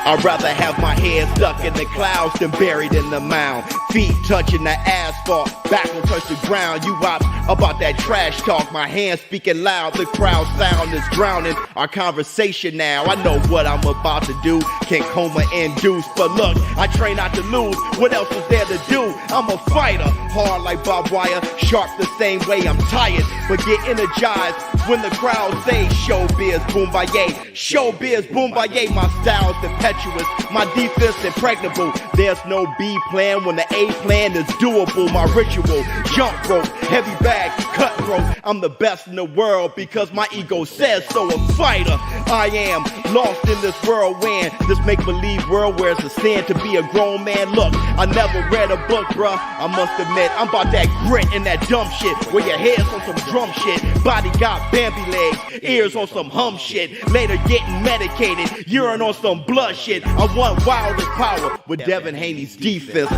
I'd rather have my head stuck in the clouds than buried in the mound. Feet touching the asphalt, back will touch the ground. You ops about that trash talk, my hands speaking loud. The crowd sound is drowning our conversation now. I know what I'm about to do, can't coma induce. But look, I train not to lose, what else is there to do? I'm a fighter, hard like barbed wire, sharp the same way. I'm tired, but get energized when the crowd say showbiz, boom baye. Showbiz, boom baye, my style's impetuous, my defense impregnable. There's no B plan when the A plan is doable. My ritual, jump rope, heavy bag, cutthroat. I'm the best in the world because my ego says so. A fighter, I am lost in this whirlwind, this make-believe world where it's a sin to be a grown man. Look, I never read a book, bruh, I must admit, I'm about that grit and that dumb shit, where your head's on some drum shit, body got Bambi legs, ears on some hum shit, later getting medicated, urine on some blood shit. I want wildest power with Devin Haney's defense.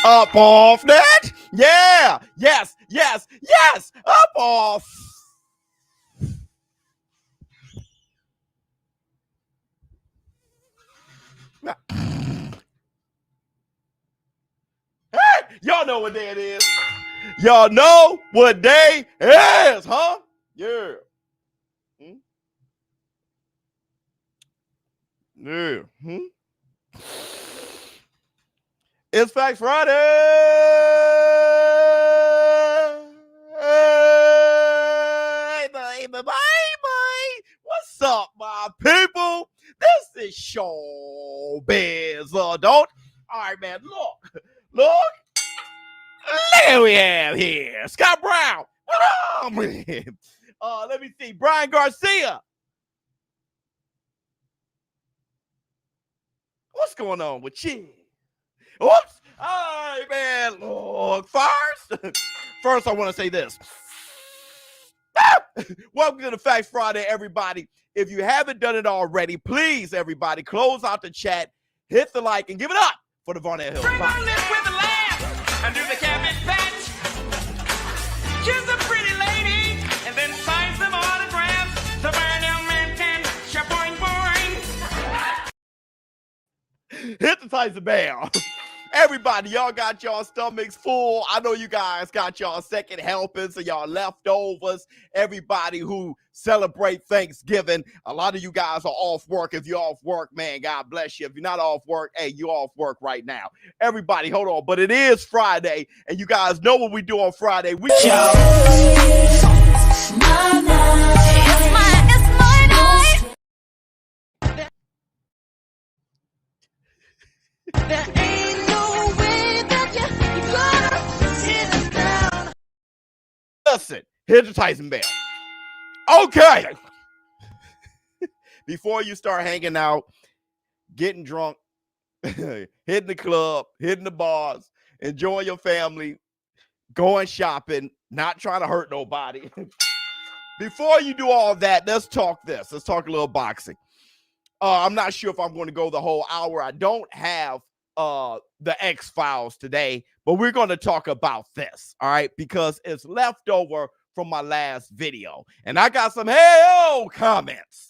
Up off that, yeah, yes, yes, yes, up off. Hey, y'all know what day it is. Y'all know what day it is, huh? Yeah. Yeah. It's Facts Friday. Hey, baby. What's up, my people? This is ShowBizz, don't. All right, man. Look who we have here. Scott Brown. What up, man? Let me see. Brian Garcia. What's going on with you? Whoops. All right, man. Look, first I want to say this. Welcome to the Facts Friday, everybody. If you haven't done it already, please, everybody, close out the chat, hit the like, and give it up for the Varnell Hill. Bring on this with a laugh and do the cabbage patch. Kiss a pretty lady and then sign some autographs. The Varnell man can shaboing boing. Hit the Tyson bell. Everybody, y'all got y'all stomachs full. I know you guys got y'all second helpings or y'all leftovers. Everybody who celebrate Thanksgiving, a lot of you guys are off work. If you're off work, man, God bless you. If you're not off work, hey, you're off work right now. Everybody, hold on. But it is Friday, and you guys know what we do on Friday. We It's my night. There ain't no way that you're gonna sit us down. Listen, hit the Tyson bell. Okay. Before you start hanging out, getting drunk, hitting the club, hitting the bars, enjoying your family, going shopping, not trying to hurt nobody. Before you do all that, let's talk this. Let's talk a little boxing. I'm not sure if I'm going to go the whole hour. I don't have the X-Files today, but we're going to talk about this, all right? Because it's left over from my last video. And I got some hey-oh comments.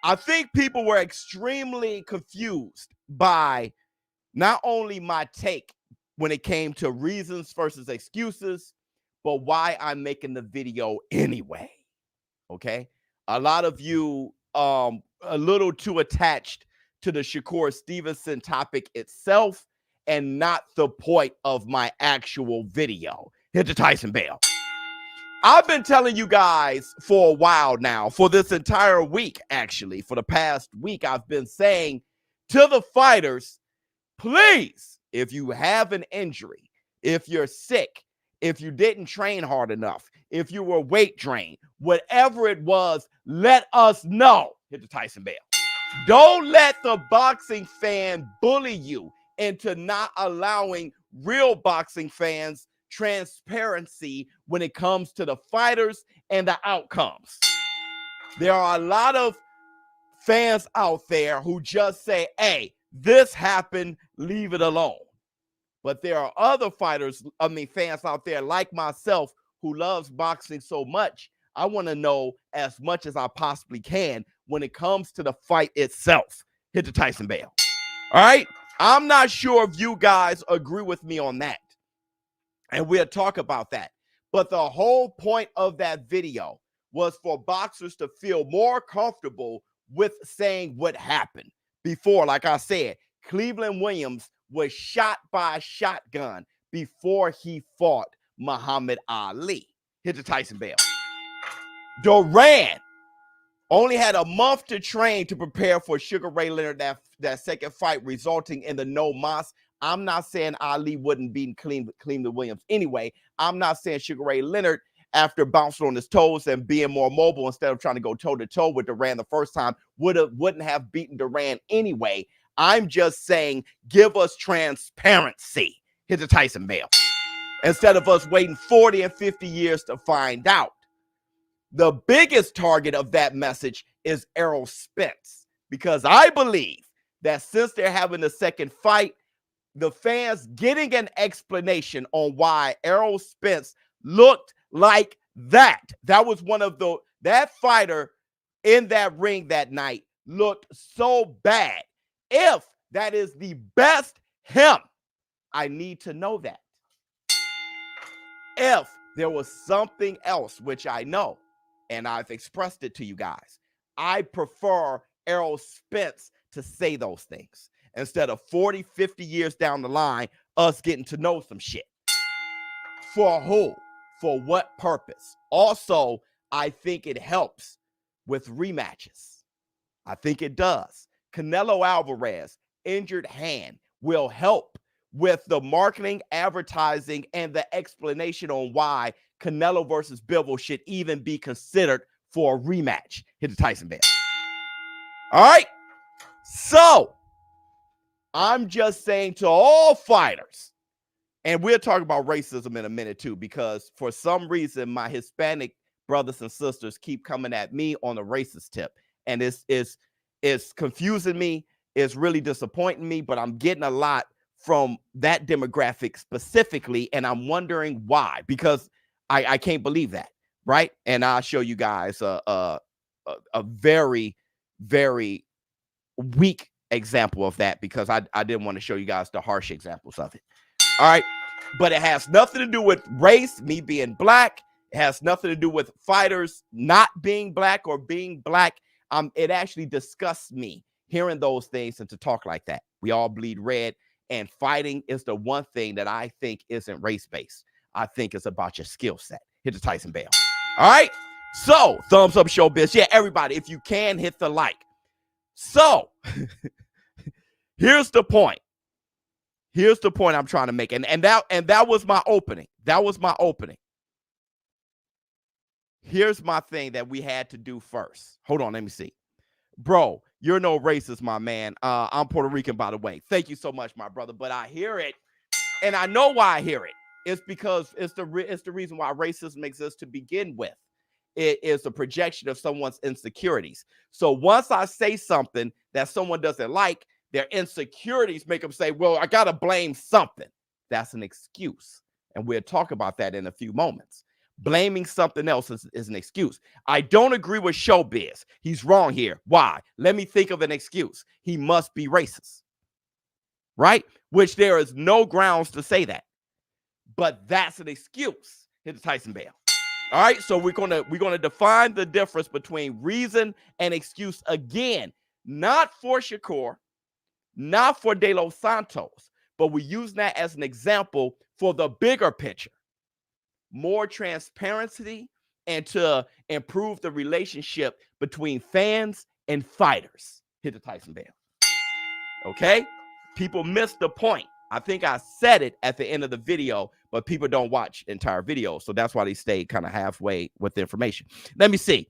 I think people were extremely confused by not only my take when it came to reasons versus excuses, but why I'm making the video anyway, okay? A lot of you a little too attached to the Shakur Stevenson topic itself and not the point of my actual video. Hit the Tyson bell. I've been telling you guys for a while now, for this entire week, actually, for the past week, I've been saying to the fighters, please, if you have an injury, if you're sick, if you didn't train hard enough, if you were weight drained, whatever it was, let us know. Hit the Tyson bell. Don't let the boxing fan bully you into not allowing real boxing fans transparency when it comes to the fighters and the outcomes. There are a lot of fans out there who just say, hey, this happened, leave it alone. But there are other fighters, fans out there like myself who loves boxing so much. I want to know as much as I possibly can when it comes to the fight itself. Hit the Tyson bell. All right? I'm not sure if you guys agree with me on that. And we'll talk about that. But the whole point of that video was for boxers to feel more comfortable with saying what happened. Before, like I said, Cleveland Williams was shot by a shotgun before he fought Muhammad Ali. Hit the Tyson bell. Duran only had a month to train to prepare for Sugar Ray Leonard, that second fight, resulting in the no mas. I'm not saying Ali wouldn't beat Cleveland Williams anyway. I'm not saying Sugar Ray Leonard, after bouncing on his toes and being more mobile instead of trying to go toe-to-toe with Duran the first time, wouldn't have beaten Duran anyway. I'm just saying, give us transparency. Hit the Tyson bell. Instead of us waiting 40 and 50 years to find out. The biggest target of that message is Errol Spence, because I believe that since they're having the second fight, the fans getting an explanation on why Errol Spence looked like that. That was one of that fighter in that ring that night looked so bad. If that is the best him, I need to know that. If there was something else, which I know, and I've expressed it to you guys, I prefer Errol Spence to say those things instead of 40, 50 years down the line, us getting to know some shit. For who? For what purpose? Also, I think it helps with rematches. I think it does. Canelo Alvarez, injured hand, will help with the marketing, advertising, and the explanation on why Canelo versus Bivol should even be considered for a rematch. Hit the Tyson bell. All right. So, I'm just saying to all fighters, and we'll talk about racism in a minute too, because for some reason, my Hispanic brothers and sisters keep coming at me on the racist tip. And it's confusing me. It's really disappointing me, but I'm getting a lot from that demographic specifically, and I'm wondering why, because I can't believe that, right? And I'll show you guys a very, very weak example of that, because I didn't want to show you guys the harsh examples of it. All right. But it has nothing to do with race, me being black. It has nothing to do with fighters not being black or being black. It actually disgusts me hearing those things and to talk like that. We all bleed red, and fighting is the one thing that I think isn't race-based. I think it's about your skill set. Hit the Tyson bell. All right. So, thumbs up, ShowBizz. Yeah, everybody, if you can, hit the like. So, here's the point. Here's the point I'm trying to make. And that was my opening. That was my opening. Here's my thing that we had to do first. Hold on, let me see. Bro, you're no racist, my man. I'm Puerto Rican, by the way. Thank you so much, my brother. But I hear it, and I know why I hear it. It's because it's the reason why racism exists to begin with. It is a projection of someone's insecurities. So once I say something that someone doesn't like, their insecurities make them say, well, I got to blame something. That's an excuse. And we'll talk about that in a few moments. Blaming something else is an excuse. I don't agree with ShowBizz. He's wrong here. Why? Let me think of an excuse. He must be racist. Right? Which there is no grounds to say that. But that's an excuse. Hit the Tyson bell. All right, so we're gonna define the difference between reason and excuse again, not for Shakur, not for De Los Santos, but we're using that as an example for the bigger picture. More transparency and to improve the relationship between fans and fighters. Hit the Tyson bell. Okay? People missed the point. I think I said it at the end of the video, but people don't watch entire videos. So that's why they stay kind of halfway with the information. Let me see.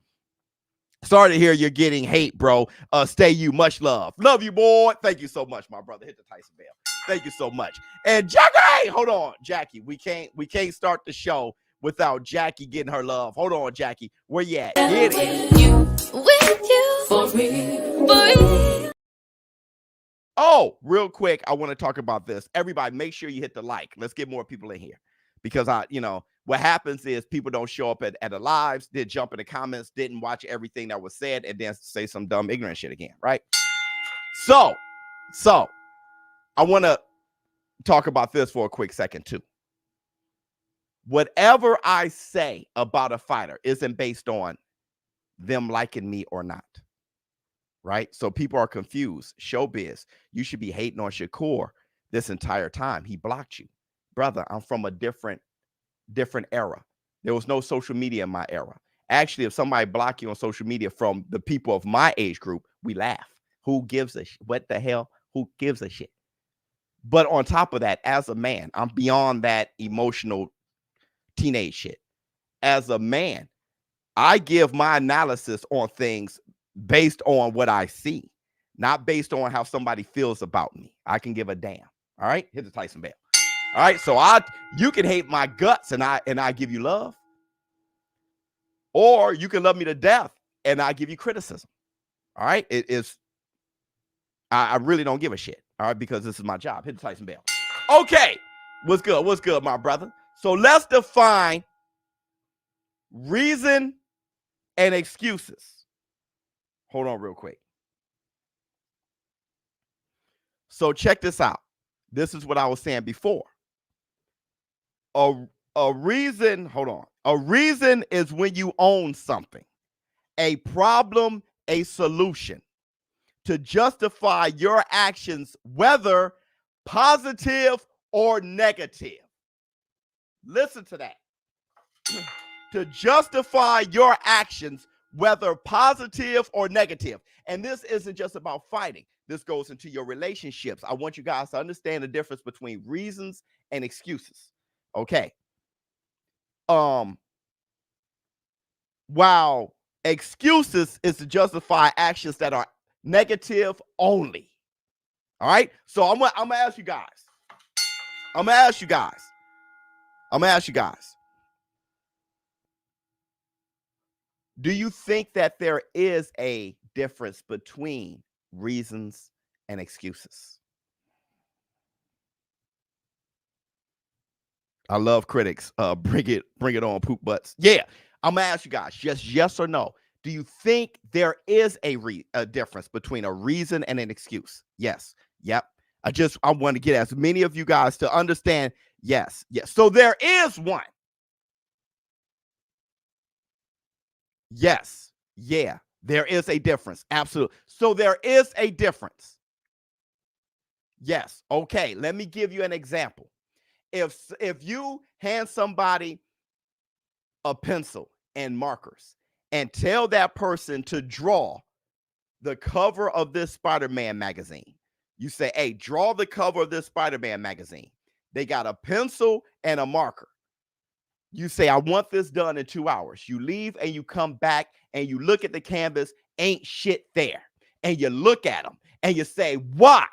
Sorry to hear you're getting hate, bro. Stay you. Much love. Love you, boy. Thank you so much, my brother. Hit the Tyson bell. Thank you so much. And Jackie, hold on, Jackie. We can't start the show without Jackie getting her love. Hold on, Jackie. Where you at? Get it. With you, for real, for real. Oh, real quick, I want to talk about this. Everybody, make sure you hit the like. Let's get more people in here. Because what happens is people don't show up at the lives, they jump in the comments, didn't watch everything that was said, and then say some dumb ignorant shit again, right? So I want to talk about this for a quick second too. Whatever I say about a fighter isn't based on them liking me or not, right? So people are confused. ShowBizz, you should be hating on Shakur this entire time. He blocked you. Brother, I'm from a different era. There was no social media in my era. Actually, if somebody block you on social media from the people of my age group, we laugh. Who gives a shit? What the hell? Who gives a shit? But on top of that, as a man, I'm beyond that emotional teenage shit. As a man, I give my analysis on things based on what I see, not based on how somebody feels about me. I can give a damn. All right, hit the Tyson bell. All right, so you can hate my guts and I give you love, or you can love me to death and I give you criticism. All right, I really don't give a shit. All right, because this is my job. Hit the Tyson bell. Okay, what's good? What's good, my brother? So let's define reason and excuses. Hold on real quick. So check this out. This is what I was saying before. A reason, hold on. A reason is when you own something, a problem, a solution to justify your actions, whether positive or negative. Listen to that. To justify your actions, whether positive or negative. And this isn't just about fighting. This goes into your relationships. I want you guys to understand the difference between reasons and excuses. Okay. While excuses is to justify actions that are negative only. All right. So I'm gonna ask you guys. I'm gonna ask you guys. Do you think that there is a difference between reasons and excuses? I love critics. Bring it on, poop butts. Yeah, I'm gonna ask you guys, just yes or no. Do you think there is a difference between a reason and an excuse? Yes. Yep. I want to get as many of you guys to understand. Yes. Yes. So there is one. Yes. Yeah. There is a difference. Absolutely. So there is a difference. Yes. Okay. Let me give you an example. If you hand somebody a pencil and markers and tell that person to draw the cover of this Spider-Man magazine, you say, hey, draw the cover of this Spider-Man magazine. They got a pencil and a marker. You say, I want this done in 2 hours. You leave and you come back and you look at the canvas, ain't shit there. And you look at them and you say, why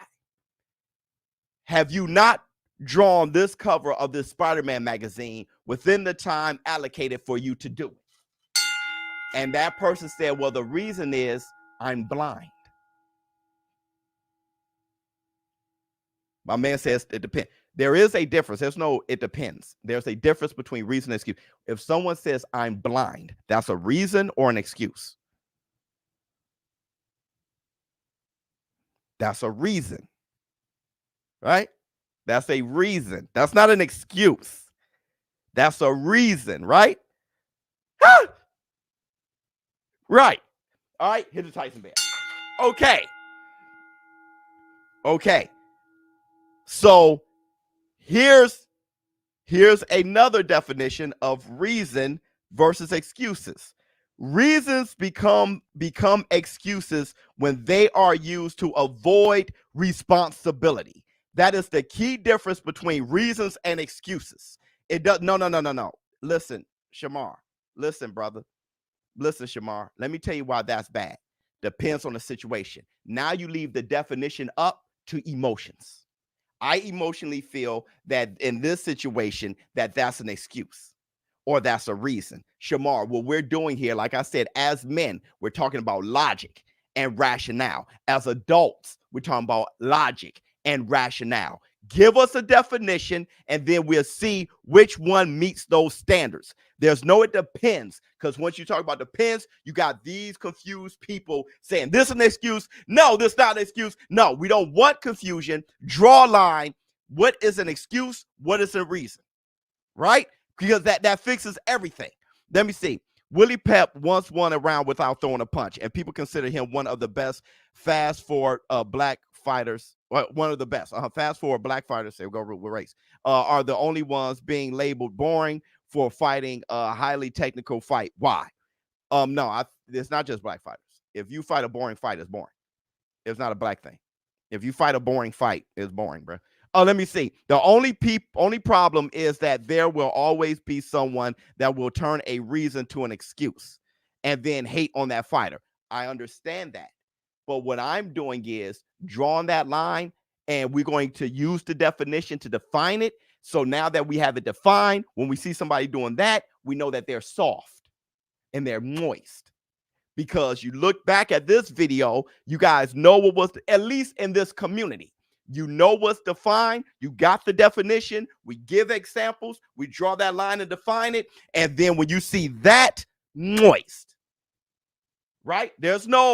have you not drawn this cover of this Spider-Man magazine within the time allocated for you to do it? And that person said, well, the reason is I'm blind. My man says it depends. There is a difference. There's no, it depends. There's a difference between reason and excuse. If someone says I'm blind, that's a reason or an excuse. That's a reason, right? That's a reason. That's not an excuse. That's a reason, right? Ah! Right. All right. Hit the Tyson bear. Okay. Okay. So here's another definition of reason versus excuses. Reasons become excuses when they are used to avoid responsibility. That is the key difference between reasons and excuses. It does no. Listen, Shamar. Listen, brother. Listen, Shamar. Let me tell you why that's bad. Depends on the situation. Now you leave the definition up to emotions. I emotionally feel that in this situation that's an excuse or that's a reason. Shamar, what we're doing here, like I said, as men, we're talking about logic. and rationale. As adults, we're talking about logic and rationale. Give us a definition, and then we'll see which one meets those standards. There's no it depends, because once you talk about depends, you got these confused people saying this is an excuse. No, this is not an excuse. No, we don't want confusion. Draw a line. What is an excuse? What is a reason? Right? Because that fixes everything. Let me see. Willie Pep once won a round without throwing a punch, and people consider him one of the best fast-forward black fighters. Well, one of the best. Fast-forward black fighters, say, we'll go with race, are the only ones being labeled boring for fighting a highly technical fight. Why? No, it's not just black fighters. If you fight a boring fight, it's boring. It's not a black thing. If you fight a boring fight, it's boring, bro. Let me see. The only problem is that there will always be someone that will turn a reason to an excuse and then hate on that fighter. I understand that. But what I'm doing is drawing that line, and we're going to use the definition to define it. So now that we have it defined, when we see somebody doing that, we know that they're soft and they're moist. Because you look back at this video, you guys know what was, at least in this community, you know what's defined. You got the definition. We give examples. We draw that line and define it. And then when you see that, moist, right? There's no,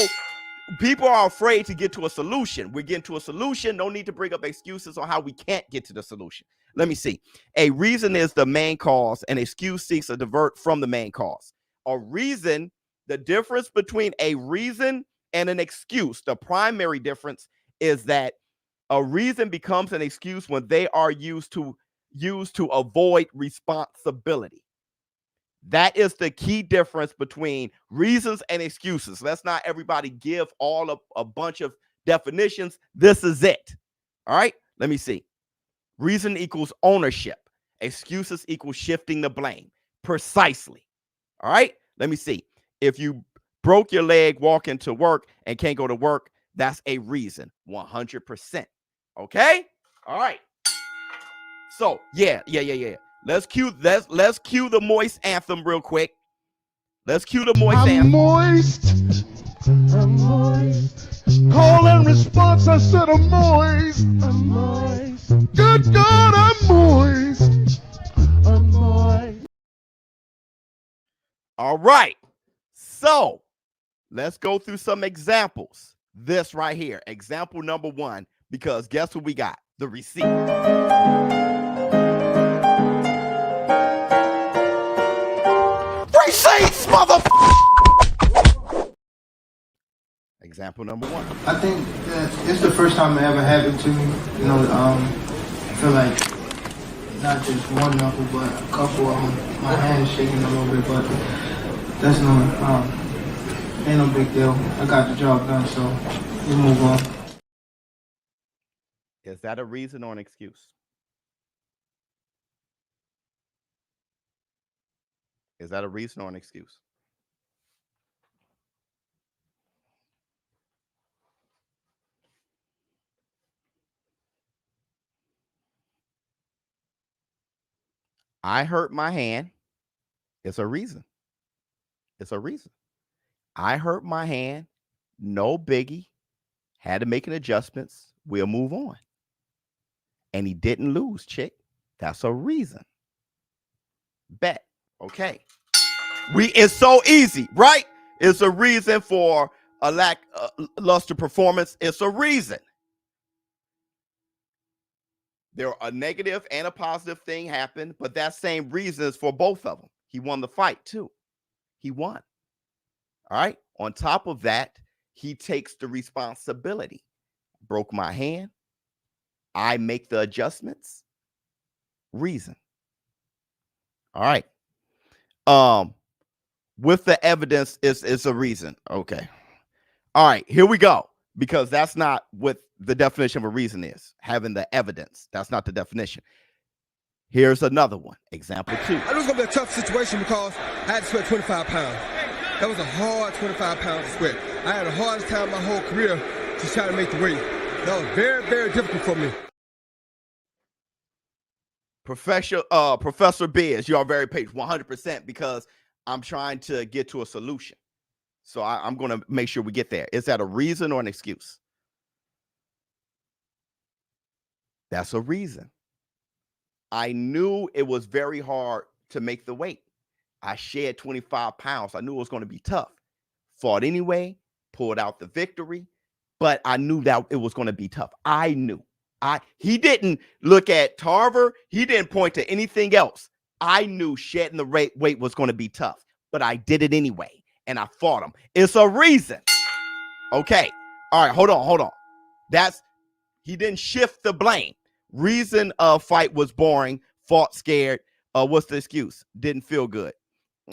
people are afraid to get to a solution. We're getting to a solution. No need to bring up excuses on how we can't get to the solution. Let me see. A reason is the main cause. An excuse seeks to divert from the main cause. A reason, the difference between a reason and an excuse, the primary difference is that a reason becomes an excuse when they are used to avoid responsibility. That is the key difference between reasons and excuses. Let's not everybody give all of a bunch of definitions. This is it. All right, let me see. Reason equals ownership. Excuses equals shifting the blame. Precisely. All right, let me see. If you broke your leg walking to work and can't go to work, that's a reason. 100%. Okay. All right. So yeah. Let's cue the moist anthem real quick. Let's cue the moist anthem. I'm moist. Call and response, I said I'm moist. I'm moist. Good God, I'm moist. I'm moist. All right. So let's go through some examples. This right here, example number 1. Because guess what we got? The receipt. Receipts, motherfucker! Example number 1. I think that it's the first time it ever happened to me. You know, I feel like not just one knuckle, but a couple of them. My hand's shaking a little bit, but that's ain't no big deal. I got the job done, so we move on. Is that a reason or an excuse? Is that a reason or an excuse? I hurt my hand. It's a reason. It's a reason. I hurt my hand. No biggie. Had to make an adjustments. We'll move on. And he didn't lose, chick. That's a reason. Bet. Okay. It's so easy, right? It's a reason for a lackluster performance. It's a reason. There a negative and a positive thing happened, but that same reason is for both of them. He won the fight too. He won. All right. On top of that, he takes the responsibility. Broke my hand. I make the adjustments. Reason. All right. With the evidence, it's a reason. Okay. All right, here we go. Because that's not what the definition of a reason is. Having the evidence. That's not the definition. Here's another one. Example 2. I knew it was going to be a tough situation because I had to sweat 25 pounds. That was a hard 25 pounds to sweat. I had the hardest time my whole career to try to make the weight. That was very, very difficult for me. Professor Biz, you are very patient, 100%, because I'm trying to get to a solution. So I'm going to make sure we get there. Is that a reason or an excuse? That's a reason. I knew it was very hard to make the weight. I shed 25 pounds. I knew it was going to be tough. Fought anyway, pulled out the victory, but I knew that it was going to be tough. I knew. He didn't look at Tarver. He didn't point to anything else. I knew shedding the weight was going to be tough, but I did it anyway, and I fought him. It's a reason. Okay. All right, hold on. He didn't shift the blame. Reason fight was boring, fought scared. What's the excuse? Didn't feel good.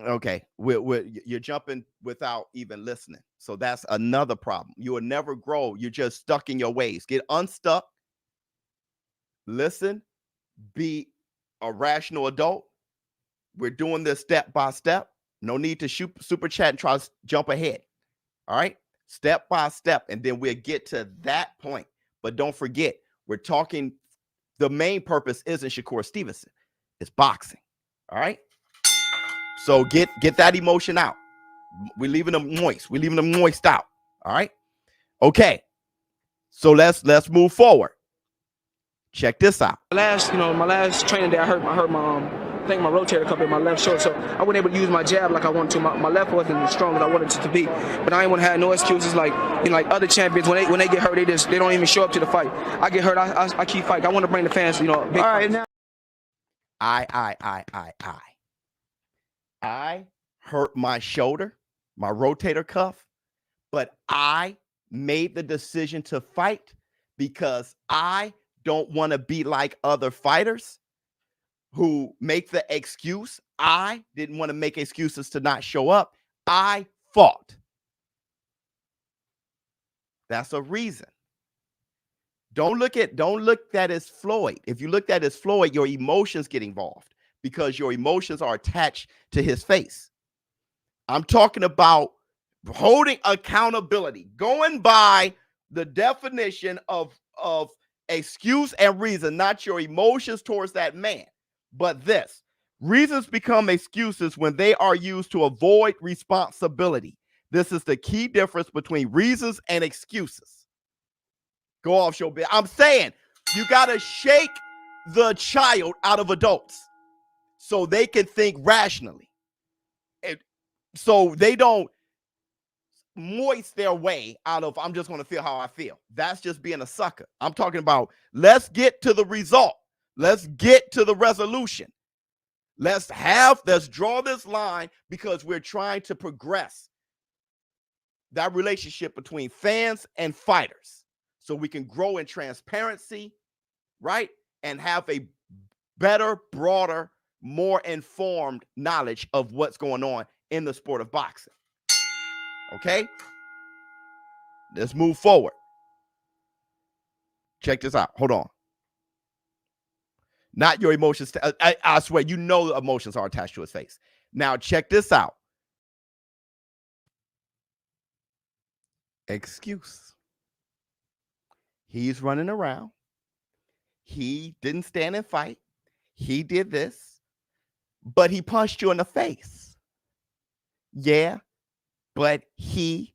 Okay, you're jumping without even listening. So that's another problem. You will never grow. You're just stuck in your ways. Get unstuck. Listen. Be a rational adult. We're doing this step by step. No need to super chat and try to jump ahead. All right, step by step, and then we'll get to that point. But don't forget, we're talking. The main purpose isn't Shakur Stevenson. It's boxing. All right. So get that emotion out. We're leaving them moist. We're leaving them moist out. All right. Okay. So let's move forward. Check this out. My last training day, I hurt my I think my rotator cuff in my left shoulder, so I wasn't able to use my jab like I wanted to. My left wasn't as strong as I wanted it to be. But I ain't want to have no excuses like like other champions when they get hurt, they don't even show up to the fight. I get hurt, I keep fighting. I want to bring the fans, big. All right, now. I hurt my shoulder, my rotator cuff, but I made the decision to fight because I don't want to be like other fighters who make the excuse. I didn't want to make excuses to not show up. I fought. That's a reason. Don't look at that as Floyd. If you look at it as Floyd, your emotions get involved because your emotions are attached to his face. I'm talking about holding accountability, going by the definition of excuse and reason, not your emotions towards that man. But this, reasons become excuses when they are used to avoid responsibility. This is the key difference between reasons and excuses. Go off, ShowBizz. I'm saying you got to shake the child out of adults so they can think rationally. So they don't moist their way out of, I'm just going to feel how I feel. That's just being a sucker. I'm talking about, let's get to the result. Let's get to the resolution. Let's draw this line because we're trying to progress that relationship between fans and fighters so we can grow in transparency, right? And have a better, broader, more informed knowledge of what's going on in the sport of boxing. Okay? Let's move forward. Check this out. Hold on. Not your emotions. I swear, the emotions are attached to his face. Now, check this out. Excuse. He's running around. He didn't stand and fight. He did this, but he punched you in the face. Yeah, but he.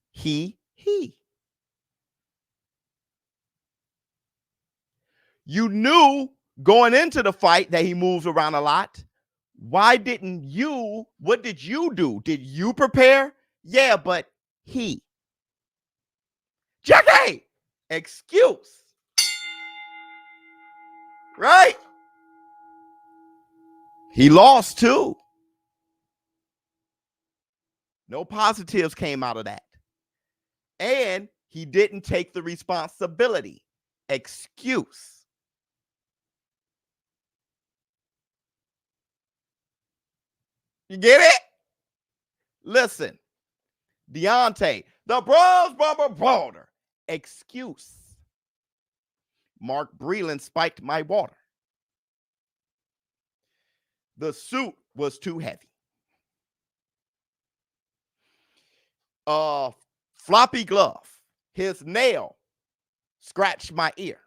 You knew going into the fight that he moves around a lot. Why didn't you? What did you do? Did you prepare? Yeah, but he. Jackie! Excuse. Right? He lost too. No positives came out of that. And he didn't take the responsibility. Excuse. You get it? Listen. Deontay, the bronze bomber Boulder. Excuse. Mark Breland spiked my water. The suit was too heavy. Floppy glove. His nail scratched my ear.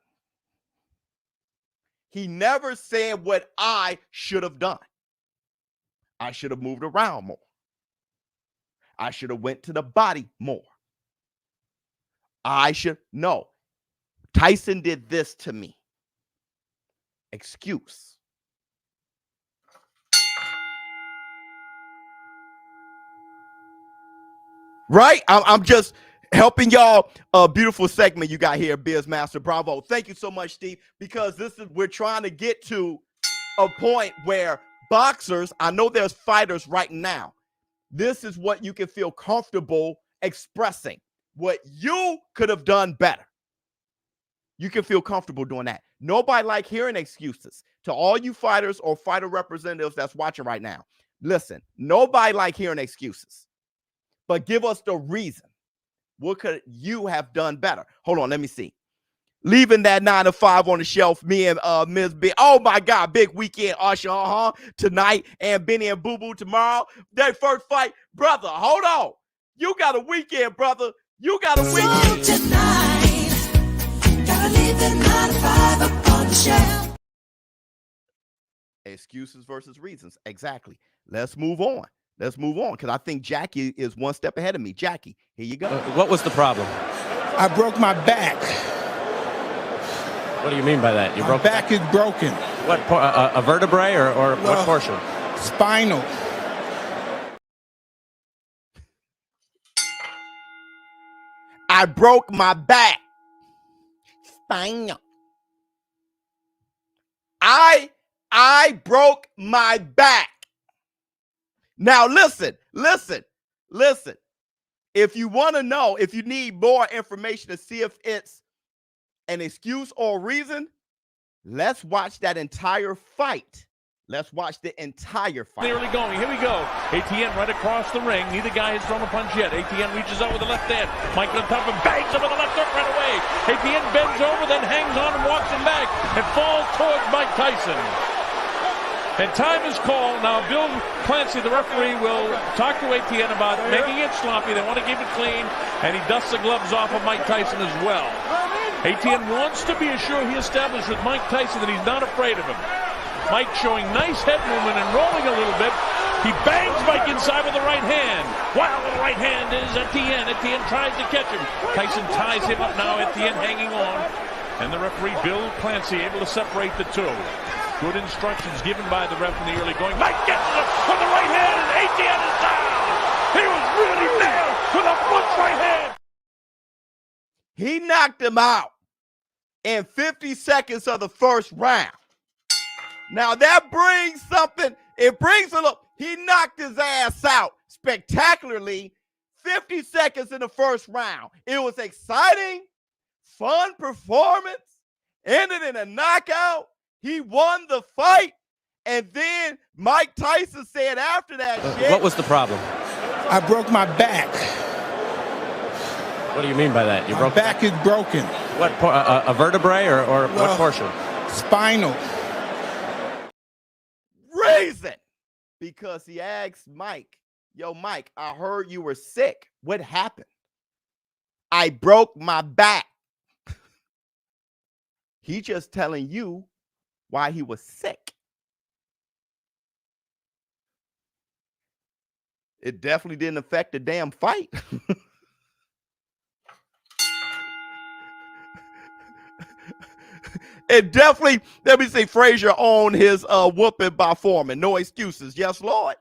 He never said what I should have done. I should have moved around more. I should have went to the body more. No. Tyson did this to me. Excuse. Right? I'm just helping y'all. A beautiful segment you got here, Biz Master. Bravo. Thank you so much, Steve, because we're trying to get to a point where boxers, I know there's fighters right now. This is what you can feel comfortable expressing. What you could have done better. You can feel comfortable doing that. Nobody like hearing excuses. To all you fighters or fighter representatives that's watching right now, listen, nobody like hearing excuses. But give us the reason. What could you have done better? Hold on, let me see. Leaving that 9 to 5 on the shelf, me and Ms. B. Oh my God, big weekend, Usher, tonight, and Benny and Boo Boo tomorrow. Their first fight, brother. Hold on, you got a weekend, brother. You got a weekend. So tonight, gotta leave that 9 to 5 up on the shelf. Excuses versus reasons. Exactly. Let's move on. Let's move on, because I think Jackie is one step ahead of me. Jackie, here you go. What was the problem? I broke my back. What do you mean by that? My back is broken. What, a vertebrae or what portion? Spinal. I broke my back. Spinal. I broke my back. Now listen. If you want to know, if you need more information to see if it's an excuse or reason, let's watch that entire fight. Let's watch the entire fight. Nearly going. Here we go. ATN right across the ring. Neither guy has thrown a punch yet. ATN reaches out with the left hand. Mike on top and bangs him with the left hook right away. ATN bends over, then hangs on and walks him back and falls towards Mike Tyson. And time is called. Now, Bill Clancy, the referee, will talk to ATN about making it sloppy. They want to keep it clean, and he dusts the gloves off of Mike Tyson as well. ATN wants to be assured he established with Mike Tyson that he's not afraid of him. Mike showing nice head movement and rolling a little bit. He bangs Mike inside with the right hand. Wow, the right hand is Etienne. Etienne tries to catch him. Tyson ties him up now. Etienne hanging on. And the referee, Bill Clancy, able to separate the two. Good instructions given by the ref in the early going. Mike gets him with the right hand, and Etienne is down. He was really nailed with a front right hand. He knocked him out in 50 seconds of the first round. Now that brings something. It brings a look. He knocked his ass out spectacularly. 50 seconds in the first round. It was exciting, fun performance. Ended in a knockout. He won the fight. And then Mike Tyson said after that shit. What was the problem? I broke my back. What do you mean by that? My back is broken. What, a vertebrae or what portion? Spinal. Reason. Because he asked Mike, yo, Mike, I heard you were sick. What happened? I broke my back. He just telling you why he was sick. It definitely didn't affect the damn fight. It definitely, let me say, Frazier owned his whooping by Foreman. No excuses. Yes, Lord.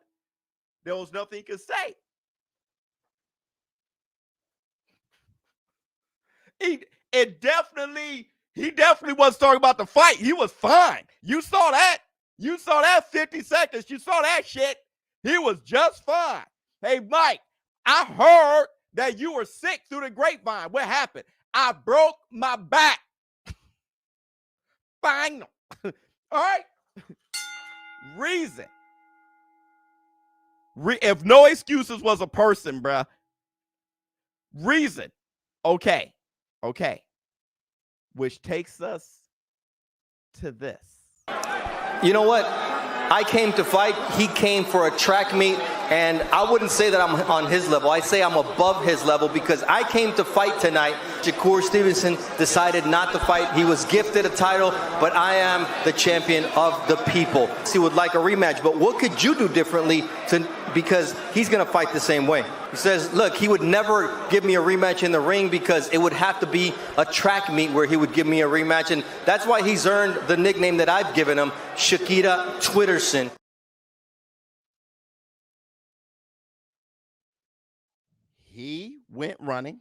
There was nothing he could say. He definitely wasn't talking about the fight. He was fine. You saw that. You saw that 50 seconds. You saw that shit. He was just fine. Hey, Mike, I heard that you were sick through the grapevine. What happened? I broke my back. Final. All right. Reason. If no excuses was a person, bruh. Reason. Okay. Okay. Which takes us to this. You know what? I came to fight. He came for a track meet. And I wouldn't say that I'm on his level. I say I'm above his level because I came to fight tonight. Shakur Stevenson decided not to fight. He was gifted a title, but I am the champion of the people. He would like a rematch, but what could you do differently because he's going to fight the same way? He says, look, he would never give me a rematch in the ring because it would have to be a track meet where he would give me a rematch. And that's why he's earned the nickname that I've given him, Shakita Twitterson. He went running.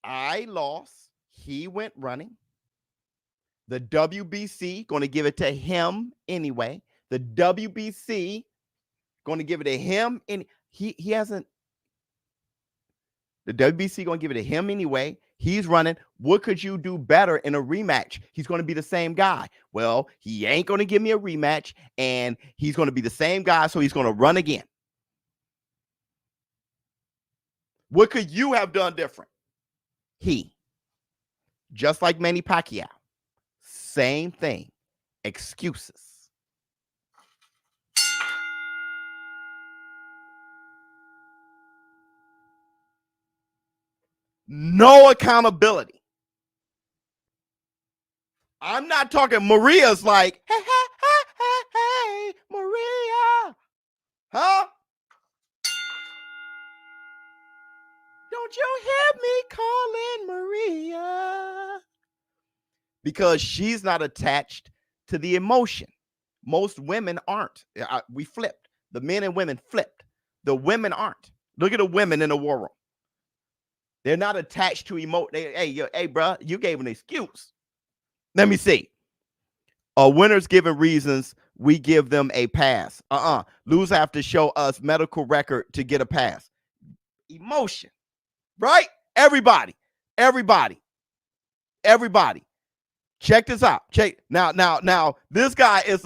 I lost. He went running. The WBC going to give it to him anyway. The WBC going to give it to him. He hasn't. The WBC going to give it to him anyway. He's running. What could you do better in a rematch? He's going to be the same guy. Well, he ain't going to give me a rematch, and he's going to be the same guy, so he's going to run again. What could you have done different? He, just like Manny Pacquiao, same thing, excuses. No accountability. I'm not talking Maria's like, hey, hey, hey, hey, hey, Maria. Huh? Don't you hear me calling Maria? Because she's not attached to the emotion. Most women aren't. We flipped. The men and women flipped. The women aren't. Look at the women in the war room. They're not attached to emotion. Hey, bro, you gave an excuse. Let me see. Winners given reasons, we give them a pass. Losers have to show us medical record to get a pass. Emotion. Right? Everybody. Check this out. Now, this guy is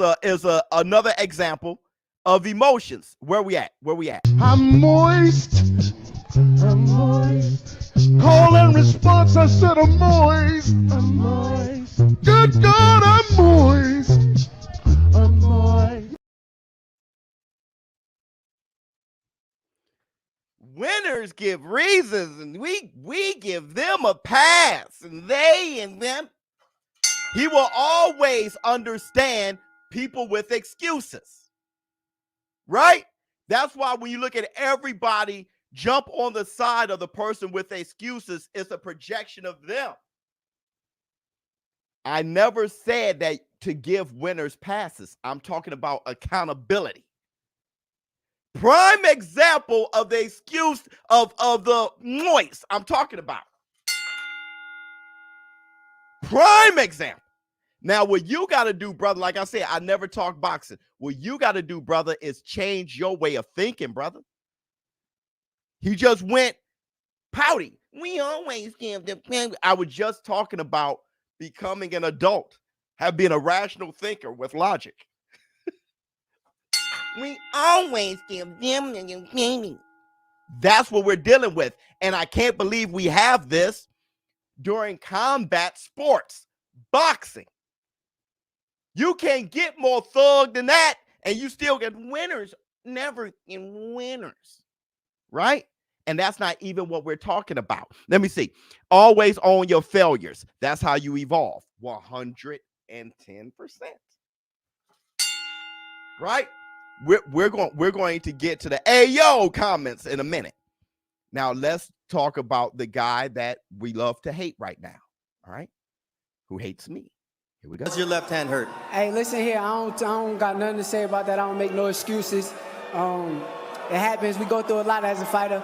another example of emotions. Where we at? I'm moist. Call and response, I said I'm moist. Good God, I'm moist. Winners give reasons, and we give them a pass, and they and them. He will always understand people with excuses, right? That's why when you look at everybody jump on the side of the person with excuses, it's a projection of them. I never said that to give winners passes. I'm talking about accountability. Prime example of the excuse of the moist I'm talking about. Prime example. Now, what you got to do, brother, like I said, I never talk boxing. What you got to do, brother, is change your way of thinking, brother. He just went pouty. We always give them. I was just talking about becoming an adult, have been a rational thinker with logic. We always give them. That's what we're dealing with. And I can't believe we have this during combat sports, boxing. You can't get more thug than that, and you still get winners, never in winners, right? And that's not even what we're talking about. Let me see. Always own your failures. That's how you evolve. 110%. Right? We're going to get to the Ayo comments in a minute. Now let's talk about the guy that we love to hate right now. All right? Who hates me? Here we go. Does your left hand hurt? Hey, listen here. I don't got nothing to say about that. I don't make no excuses. It happens. We go through a lot as a fighter.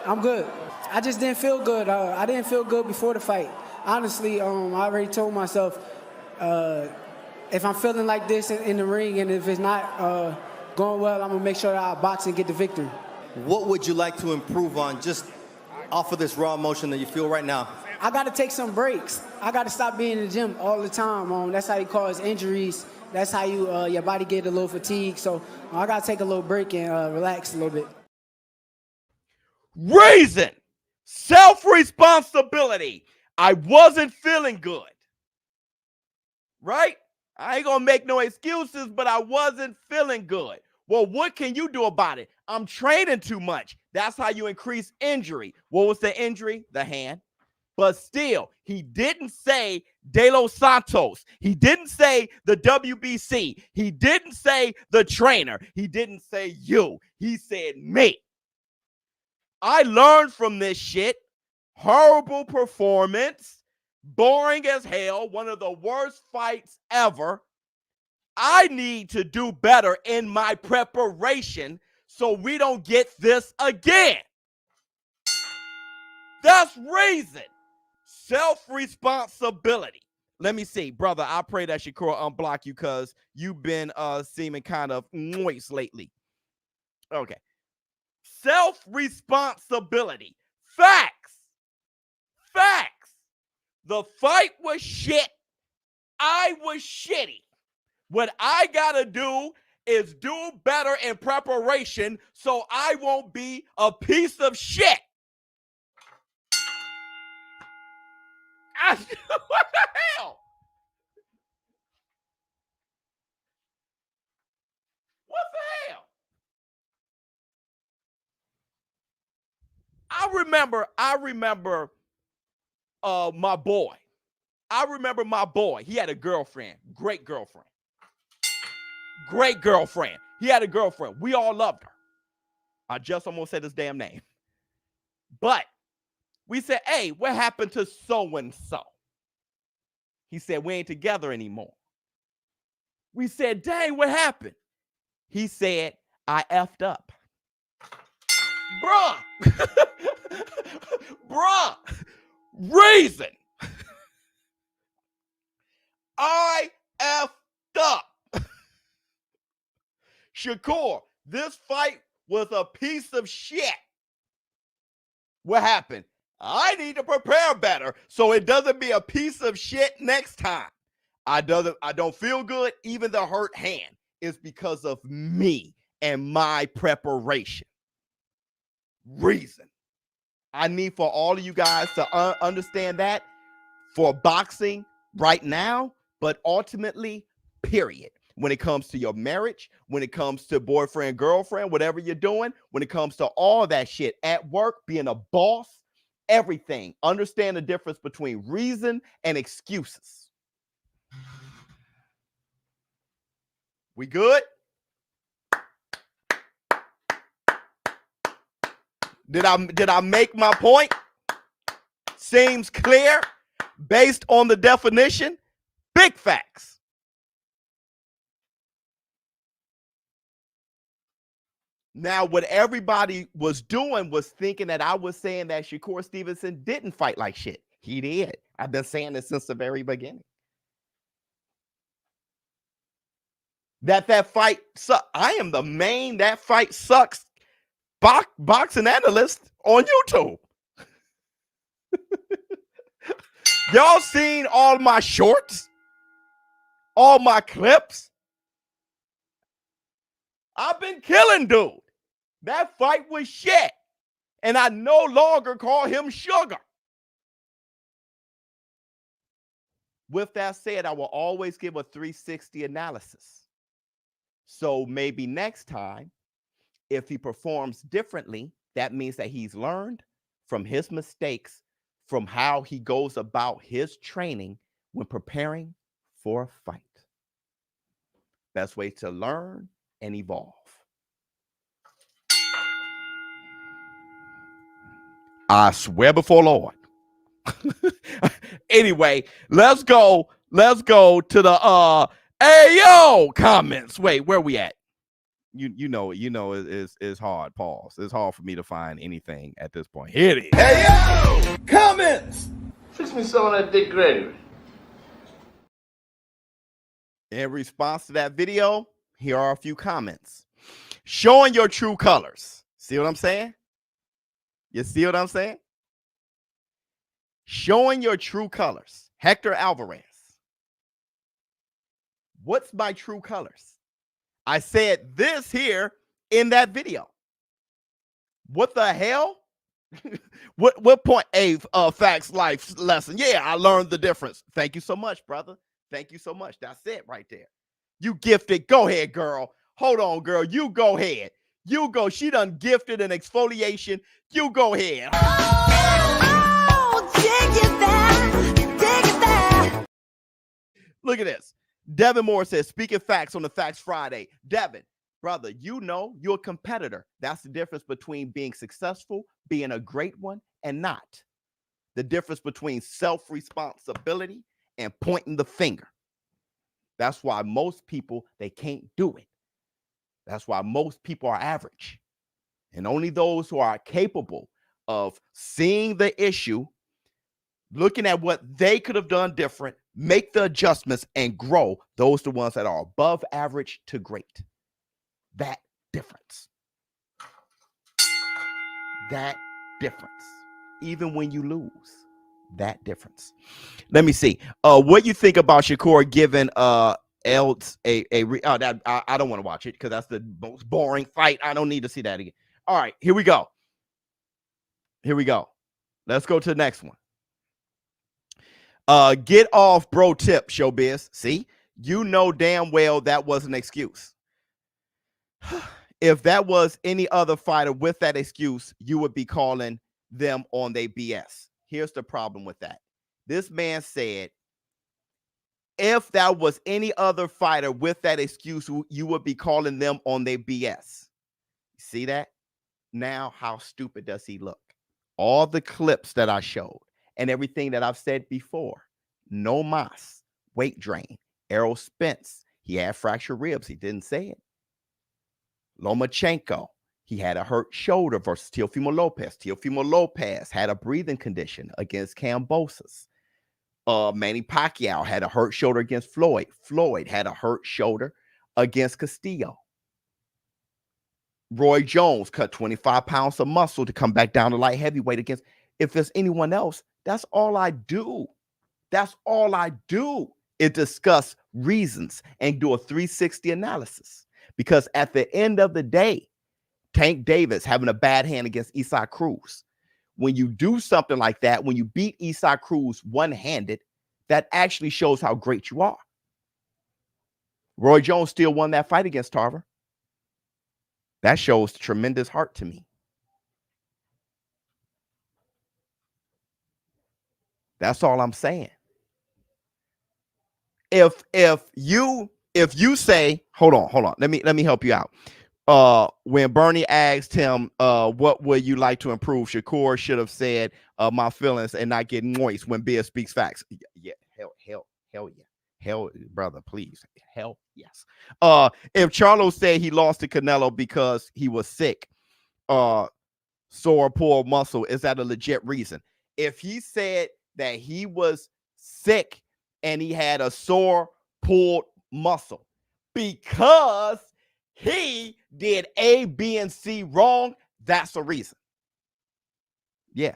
I'm good. I just didn't feel good. I didn't feel good before the fight. Honestly, I already told myself if I'm feeling like this in the ring and if it's not going well, I'm going to make sure that I box and get the victory. What would you like to improve on just off of this raw emotion that you feel right now? I got to take some breaks. I got to stop being in the gym all the time. That's how you cause injuries. That's how you your body get a little fatigued. So I got to take a little break and relax a little bit. Reason, self-responsibility. I wasn't feeling good. Right? I ain't going to make no excuses, but I wasn't feeling good. Well, what can you do about it? I'm training too much. That's how you increase injury. What was the injury? The hand. But still, he didn't say De Los Santos. He didn't say the WBC. He didn't say the trainer. He didn't say you. He said me. I learned from this shit. Horrible performance. Boring as hell. One of the worst fights ever. I need to do better in my preparation so we don't get this again. That's reason. Self-responsibility. Let me see, brother. I pray that Shakur unblock you because you've been seeming kind of moist lately. Okay. Self-responsibility. Facts. Facts. The fight was shit. I was shitty. What I gotta do is do better in preparation so I won't be a piece of shit. What the hell? What the hell? I remember my boy. I remember my boy. He had a girlfriend. Great girlfriend. Great girlfriend. He had a girlfriend. We all loved her. I just almost said his damn name. But we said, hey, what happened to so-and-so? He said, we ain't together anymore. We said, dang, what happened? He said, I effed up. Bruh. Bruh. Reason. I effed up. Shakur, this fight was a piece of shit. What happened? I need to prepare better so it doesn't be a piece of shit next time. I don't feel good. Even the hurt hand is because of me and my preparation. Reason. I need for all of you guys to understand that for boxing right now, but ultimately, period. When it comes to your marriage, when it comes to boyfriend, girlfriend, whatever you're doing, when it comes to all that shit at work, being a boss, everything. Understand the difference between reason and excuses. We good? Did I make my point? Seems clear based on the definition. Big facts. Now, what everybody was doing was thinking that I was saying that Shakur Stevenson didn't fight like shit. He did. I've been saying this since the very beginning. That fight sucks. I am the main that fight sucks boxing analyst on YouTube. Y'all seen all my shorts? All my clips? I've been killing dude. That fight was shit. And I no longer call him sugar. With that said, I will always give a 360 analysis. So maybe next time, if he performs differently, that means that he's learned from his mistakes, from how he goes about his training when preparing for a fight. Best way to learn and evolve. I swear before Lord. Anyway, let's go to the Ayo comments. Wait, where we at? You know it's hard. Pause. It's hard for me to find anything at this point. Here it is. Ayo comments. Fix me some of that Dick Gregory. In response to that video, here are a few comments. Showing your true colors. See what I'm saying? You see what I'm saying? Showing your true colors. Hector Alvarez. What's my true colors? I said this here in that video. What the hell? What point? Facts life lesson. Yeah, I learned the difference. Thank you so much, brother. Thank you so much. That's it right there. You gifted. Go ahead, girl. Hold on, girl. You go ahead. You go. She done gifted an exfoliation. You go ahead. Oh, take it there. Take it there. Look at this. Devin Moore says, speaking facts on the Facts Friday. Devin, brother, you know you're a competitor. That's the difference between being successful, being a great one, and not. The difference between self-responsibility and pointing the finger. That's why most people, they can't do it. That's why most people are average. And only those who are capable of seeing the issue, looking at what they could have done different, make the adjustments, and grow, those are the ones that are above average to great. That difference. That difference. Even when you lose, that difference. Let me see. What you think about Shakur giving else I don't want to watch it because that's the most boring fight. I don't need to see that again. All right, here we go. Here we go. Let's go to the next one. Get off, bro. Tip, ShowBizz. See, you know damn well that was an excuse. If that was any other fighter with that excuse, you would be calling them on their BS. Here's the problem with that. This man said, if that was any other fighter with that excuse, you would be calling them on their BS. See that? Now, how stupid does he look? All the clips that I showed and everything that I've said before. No mas, weight drain, Errol Spence. He had fractured ribs. He didn't say it. Lomachenko. He had a hurt shoulder versus Teofimo Lopez. Teofimo Lopez had a breathing condition against Kambosos. Manny Pacquiao had a hurt shoulder against Floyd. Floyd had a hurt shoulder against Castillo. Roy Jones cut 25 pounds of muscle to come back down to light heavyweight against. If there's anyone else, that's all I do. That's all I do is discuss reasons and do a 360 analysis. Because at the end of the day, Tank Davis having a bad hand against Isaac Cruz. When you do something like that, when you beat Isaac Cruz one-handed, that actually shows how great you are. Roy Jones still won that fight against Tarver. That shows tremendous heart to me. That's all I'm saying. If you say, hold on, let me help you out. When Bernie asked him, what would you like to improve? Shakur should have said, my feelings and not getting moist when Biz speaks facts. Yeah, hell yeah. Hell, brother, please. Hell yes. If Charlo said he lost to Canelo because he was sick, sore pulled muscle, is that a legit reason? If he said that he was sick and he had a sore pulled muscle because he did A, B, and C wrong, that's a reason. Yeah.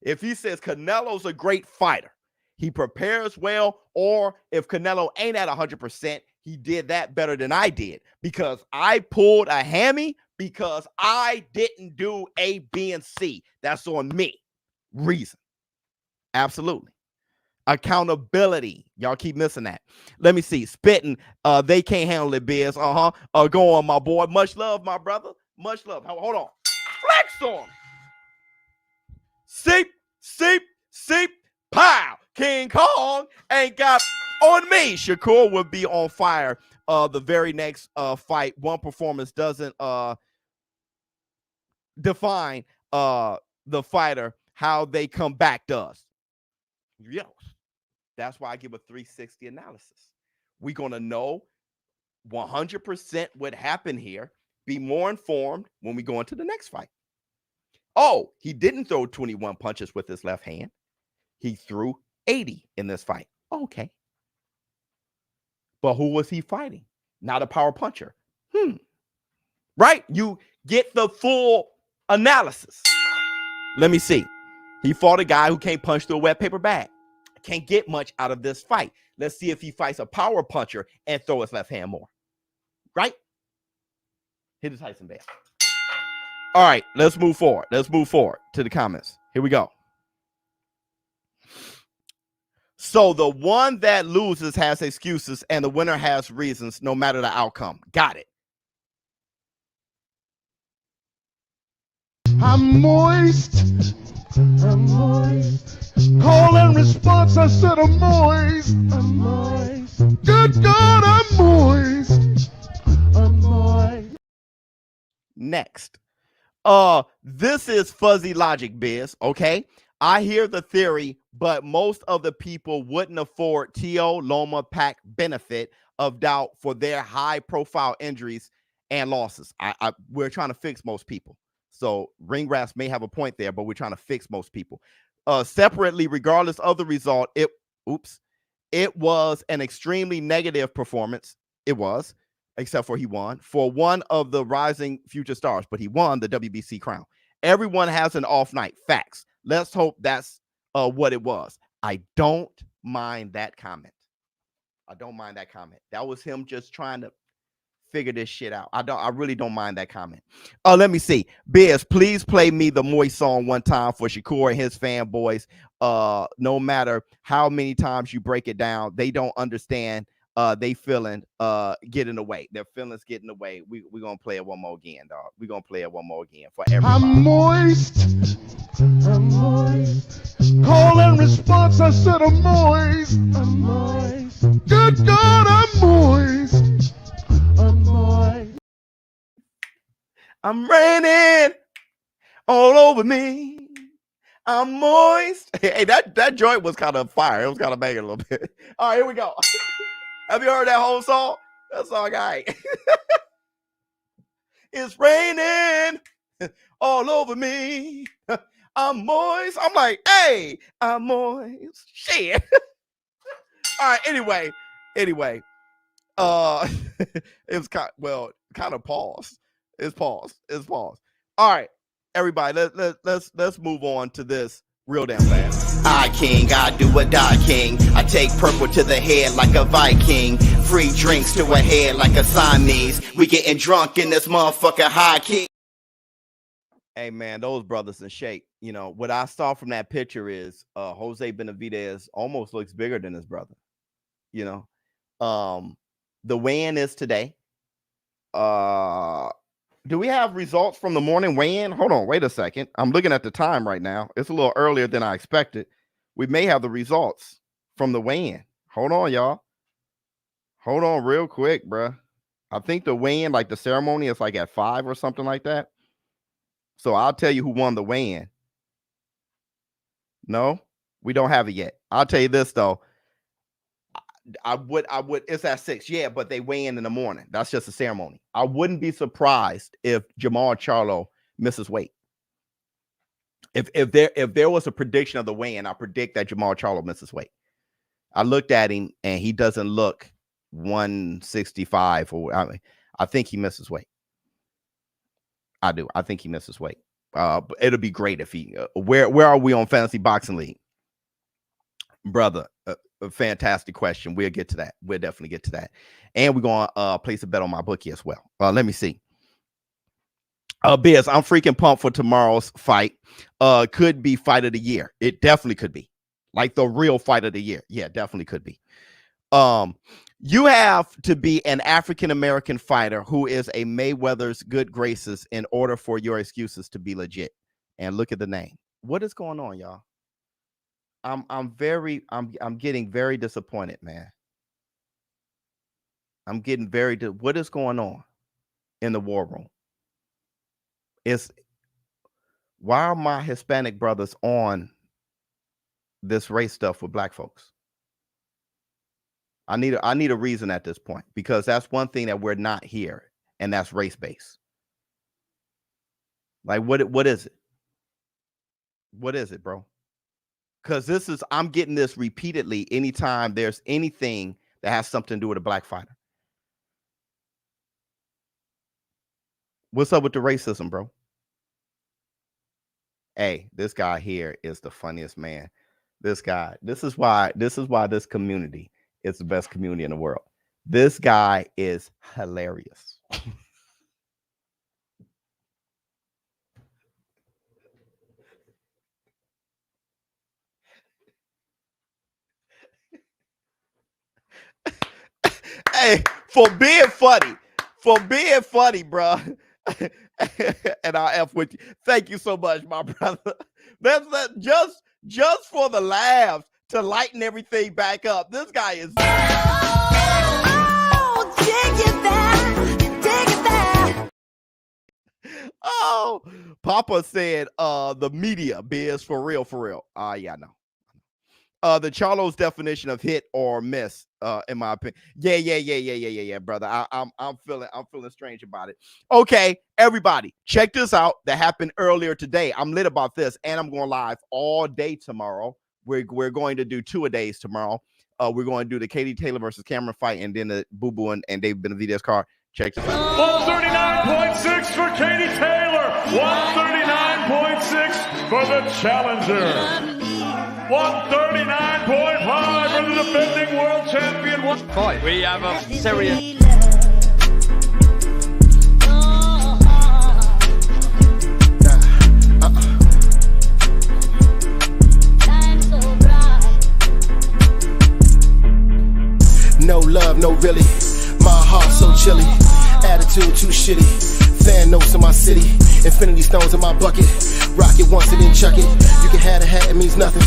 If he says Canelo's a great fighter, he prepares well, or if Canelo ain't at 100%, he did that better than I did because I pulled a hammy because I didn't do A, B, and C. That's on me. Reason. Absolutely. Accountability. Y'all keep missing that. Let me see. Spitting. They can't handle it, Biz. Go on, my boy. Much love, my brother. Much love. Hold on. Flex on. Seep. Pow. King Kong ain't got on me. Shakur would be on fire the very next fight. One performance doesn't define the fighter. How they come back does. Yes. That's why I give a 360 analysis. We're going to know 100% what happened here, be more informed when we go into the next fight. Oh, he didn't throw 21 punches with his left hand. He threw 80 in this fight. Okay. But who was he fighting? Not a power puncher. Right? You get the full analysis. Let me see. He fought a guy who can't punch through a wet paper bag. Can't get much out of this fight. Let's see if he fights a power puncher and throw his left hand more. Right? Hit the Tyson bell. All right, let's move forward. Let's move forward to the comments. Here we go. So the one that loses has excuses and the winner has reasons no matter the outcome. Got it. I'm moist. I'm moist. Call and response, I said I'm moist. I'm moist. Good God, I'm moist. I'm moist. Next. This is fuzzy logic, Biz. Okay. I hear the theory, but most of the people wouldn't afford TO Loma Pack benefit of doubt for their high profile injuries and losses. We're trying to fix most people. So Ringrass may have a point there, but we're trying to fix most people. Separately, regardless of the result, it was an extremely negative performance. It was, except for he won for one of the rising future stars, but he won the WBC crown. Everyone has an off night. Facts. Let's hope that's what it was. I don't mind that comment. I don't mind that comment. That was him just trying to figure this shit out. I really don't mind that comment. Let me see. Biz, please play me the Moist song one time for Shakur and his fanboys. No matter how many times you break it down, they don't understand. They feeling getting away. Their feelings getting away. We're gonna play it one more again, dog. We're gonna play it one more again for everybody. I'm moist. I'm moist. Call and response, I said I'm moist. I'm moist. Good God, I'm moist. I'm moist. I'm raining all over me. I'm moist. Hey, that joint was kind of fire. It was kind of banging a little bit. All right, here we go. Have you heard that whole song? That song, all right. It's raining all over me. I'm moist. I'm like, hey, I'm moist. Shit. All right. Anyway, it was kind of paused. It's paused. All right, everybody. Let's move on to this real damn fast. I king, I do a die king. I take purple to the head like a Viking. Free drinks to a head like a Siamese. We getting drunk in this motherfucker high key. Hey man, those brothers in shape. You know what I saw from that picture is Jose Benavidez almost looks bigger than his brother. You know, the weigh-in is today. Do we have results from the morning weigh-in? Hold on, wait a second. I'm looking at the time right now. It's a little earlier than I expected. We may have the results from the weigh-in. Hold on, y'all. Hold on real quick, bro. I think the weigh-in, like the ceremony, is like at 5 or something like that. So I'll tell you who won the weigh-in. No, we don't have it yet. I'll tell you this though. I would. It's at 6, yeah, but they weigh in the morning. That's just a ceremony. I wouldn't be surprised if Jamal Charlo misses weight. If there was a prediction of the weigh-in, I predict that Jamal Charlo misses weight. I looked at him and he doesn't look 165 or I think he misses weight. I do. I think he misses weight. But it'll be great if he. Where are we on Fantasy Boxing League, brother? A fantastic question. We'll get to that. We'll definitely get to that. And we're gonna place a bet on my bookie as well. Let me see. Biz, I'm freaking pumped for tomorrow's fight. Could be fight of the year. It definitely could be. Like the real fight of the year. Yeah, definitely could be. You have to be an African-American fighter who is a Mayweather's good graces in order for your excuses to be legit. And look at the name. What is going on, y'all? I'm getting very disappointed, man. I'm getting what is going on in the war room? Why are my Hispanic brothers on this race stuff with black folks? I need a reason at this point, because that's one thing that we're not here, and that's race-based. Like what is it? What is it, bro? Because I'm getting this repeatedly anytime there's anything that has something to do with a black fighter. What's up with the racism, bro? Hey, this guy here is the funniest man. This is why this community is the best community in the world. This guy is hilarious. Hey, for being funny, bro. and I'll F with you. Thank you so much, my brother. That's just for the laughs to lighten everything back up. This guy is. Oh, take it back, take it back. Oh, Papa said, the media biz for real, for real. Yeah, I know. The Charlo's definition of hit or miss, in my opinion. Yeah, brother. I'm feeling strange about it. Okay, everybody, check this out. That happened earlier today. I'm lit about this, and I'm going live all day tomorrow. We're going to do 2-a-days tomorrow. We're going to do the Katie Taylor versus Cameron fight, and then the Boo Boo and David Benavidez card. Check this out. 139.6 for Katie Taylor. 139.6 for the challenger. 139.5 for the defending world champion. Fight. We have a serious. No love, no really. My heart so chilly. Attitude too shitty. Fan notes in my city. Infinity stones in my bucket. Rock it once and then chuck it. You can have a hat, it means nothing.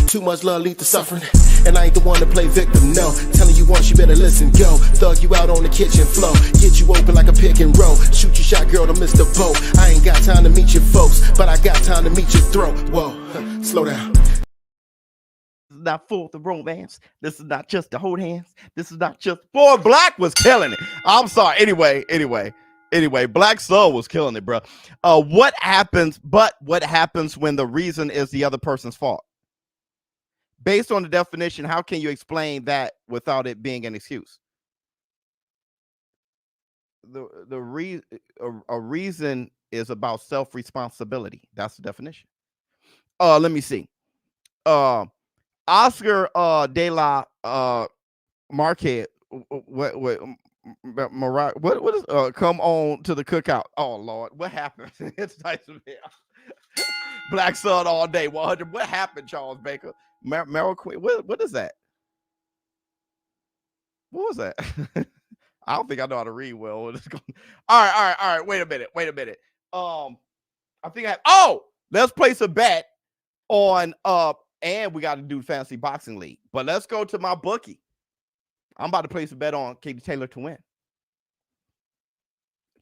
Too much love lead to suffering. And I ain't the one to play victim, no. Telling you once, you better listen, go. Thug you out on the kitchen floor. Get you open like a pick and roll. Shoot your shot, girl, to miss the boat. I ain't got time to meet your folks, but I got time to meet your throat. Whoa, slow down. Not full of romance. This is not just the hold hands. This is not just. Boy, Black was killing it. I'm sorry. Anyway, Black Soul was killing it, bro. What happens when the reason is the other person's fault? Based on the definition, how can you explain that without it being an excuse? The reason is about self-responsibility. That's the definition. Let me see. Oscar de la Marquez. What is come on to the cookout? Oh Lord, what happened? It's Tyson Hill. Black Sun all day, 100. What happened, Charles Baker? Meryl Queen. What is that? What was that? I don't think I know how to read well. All right. Wait a minute. I think let's place a bet on and we got to do Fantasy Boxing League. But let's go to my bookie. I'm about to place a bet on Katie Taylor to win.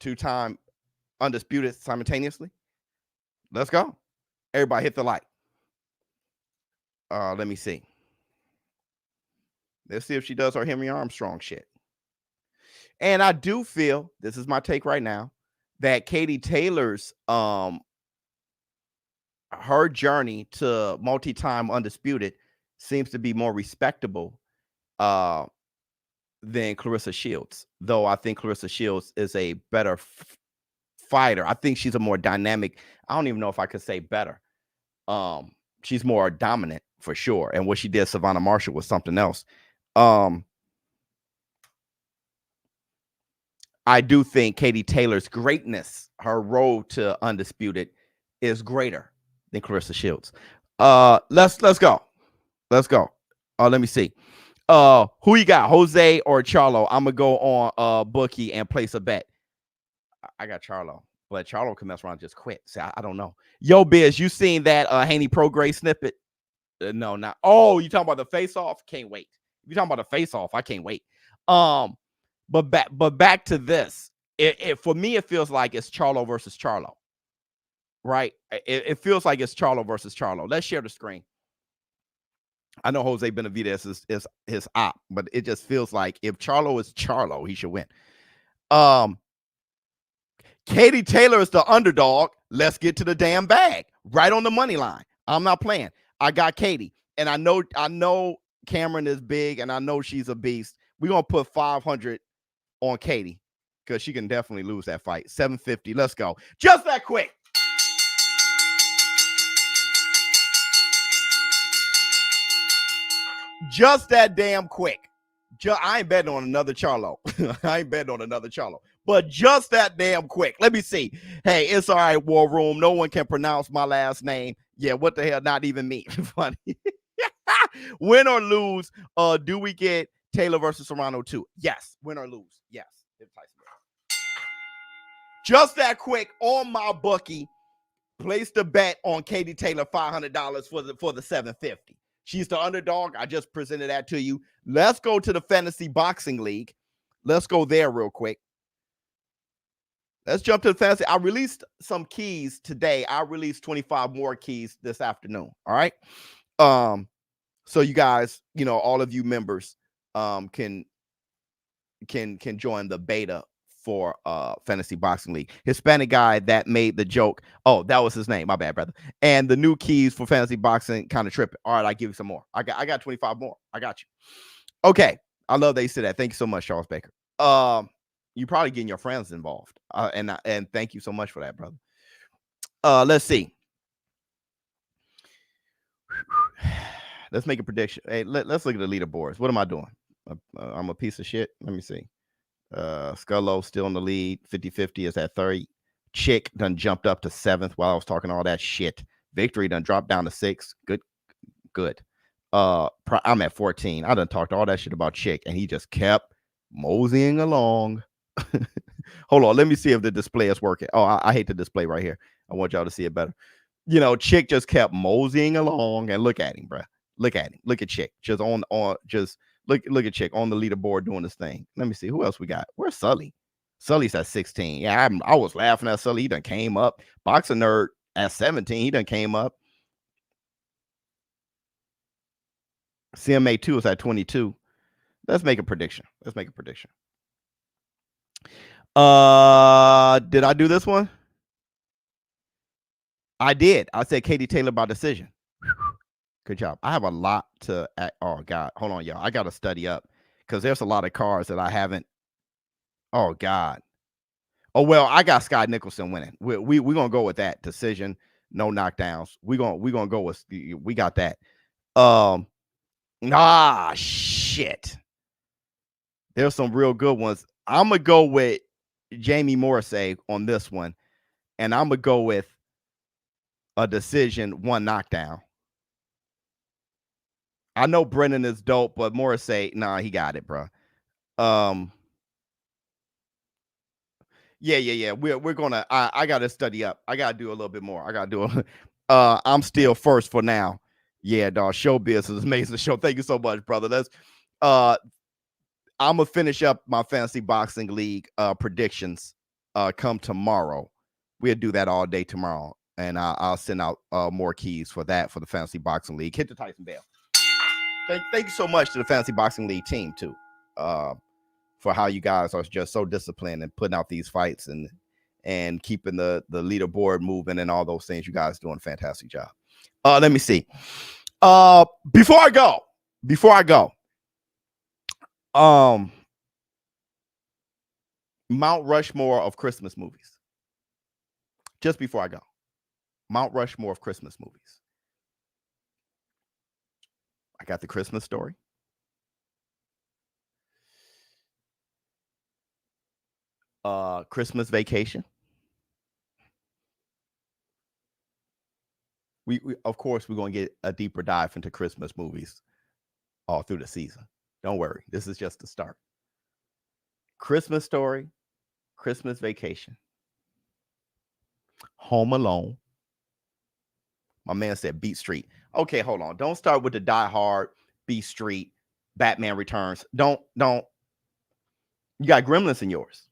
2-time undisputed simultaneously. Let's go. Everybody hit the like. Let me see. Let's see if she does her Henry Armstrong shit. And I do feel, this is my take right now, that Katie Taylor's her journey to multi-time undisputed seems to be more respectable than Clarissa Shields. Though I think Clarissa Shields is a better fighter. I think she's a more dynamic. I don't even know if I could say better. She's more dominant for sure. And what she did, Savannah Marshall, was something else. I do think Katie Taylor's greatness, her road to undisputed, is greater than Clarissa Shields. Let's go. Let me see. Who you got, Jose or Charlo? I'm gonna go on bookie and place a bet. I got Charlo, but Charlo can mess around and just quit. See, I don't know. Yo, Biz, you seen that Haney Prograis snippet? No, not. Oh, you talking about the face off? Can't wait. If you're talking about the face off, I can't wait. But back to this. For me, it feels like it's Charlo versus Charlo. Right? It feels like it's Charlo versus Charlo. Let's share the screen. I know Jose Benavidez is his op, but it just feels like if Charlo is Charlo, he should win. Katie Taylor is the underdog. Let's get to the damn bag. Right on the money line. I'm not playing. I got Katie. And I know Cameron is big, and I know she's a beast. We're going to put 500 on Katie because she can definitely lose that fight. 750. Let's go. Just that quick. Just that damn quick. I ain't betting on another Charlo. But just that damn quick. Let me see. Hey, it's all right, War Room. No one can pronounce my last name. Yeah, what the hell? Not even me. Funny. Win or lose, do we get Taylor versus Serrano 2? Yes. Win or lose? Yes. Just that quick on my bookie. Place the bet on Katie Taylor, $500 for the 750. She's the underdog. I just presented that to you. Let's go to the Fantasy Boxing League. Let's go there real quick. Let's jump to the fantasy. I released some keys today. I released 25 more keys this afternoon. All right. So you guys, you know, all of you members can join the beta for Fantasy Boxing League. Hispanic guy that made the joke. Oh, that was his name. My bad, brother. And the new keys for Fantasy Boxing kind of tripping. All right, I'll give you some more. I got 25 more. I got you. Okay. I love that you said that. Thank you so much, Charles Baker. You probably getting your friends involved. And thank you so much for that, brother. Let's see. Let's make a prediction. Hey, let's look at the leaderboards. What am I doing? I'm a piece of shit. Let me see. Scullo still in the lead. 50-50 is at 30. Chick done jumped up to 7th while I was talking all that shit. Victory done dropped down to 6. Good. I'm at 14. I done talked all that shit about Chick, and he just kept moseying along. Hold on, let me see if the display is working. Oh, I hate the display right here. I want y'all to see it better. You know, Chick just kept moseying along, and look at him, bro. Look at him. Look at Chick. Just look at Chick on the leaderboard doing this thing. Let me see who else we got. Where's Sully? Sully's at 16. Yeah, I was laughing at Sully. He done came up. Boxing Nerd at 17. He done came up. CMA2 is at 22. Let's make a prediction. Did I do this one? I did. I said Katie Taylor by decision. Good job. I have a lot to. Oh God, hold on, y'all. I got to study up because there's a lot of cards that I haven't. Oh God. Oh well, I got Scott Nicholson winning. We gonna go with that decision. No knockdowns. We gonna go with. We got that. Shit. There's some real good ones. I'm gonna go with Jamie Morrissey on this one, and I'm gonna go with a decision, 1 knockdown. I know Brennan is dope, but Morrissey, nah, he got it, bro. Yeah. We're gonna. I gotta study up. I gotta do a little bit more. I gotta do. I'm still first for now. Yeah, dog. ShowBizz is an amazing show. Thank you so much, brother. That's. I'm gonna finish up my Fantasy Boxing League predictions. Come tomorrow. We'll do that all day tomorrow, and I'll send out more keys for that for the Fantasy Boxing League. Hit the Tyson bell. Thank you so much to the Fantasy Boxing League team too, for how you guys are just so disciplined and putting out these fights and keeping the leaderboard moving and all those things. You guys doing a fantastic job. Let me see. Before I go, Mount Rushmore of Christmas movies. Just before I go, Mount Rushmore of Christmas movies. I got The Christmas Story. Christmas Vacation. We of course we're gonna get a deeper dive into Christmas movies all through the season. Don't worry, this is just the start. Christmas Story, Christmas Vacation, Home Alone. My man said Beat Street. Okay, hold on. Don't start with the Die Hard, Beat Street, Batman Returns. Don't. You got Gremlins in yours.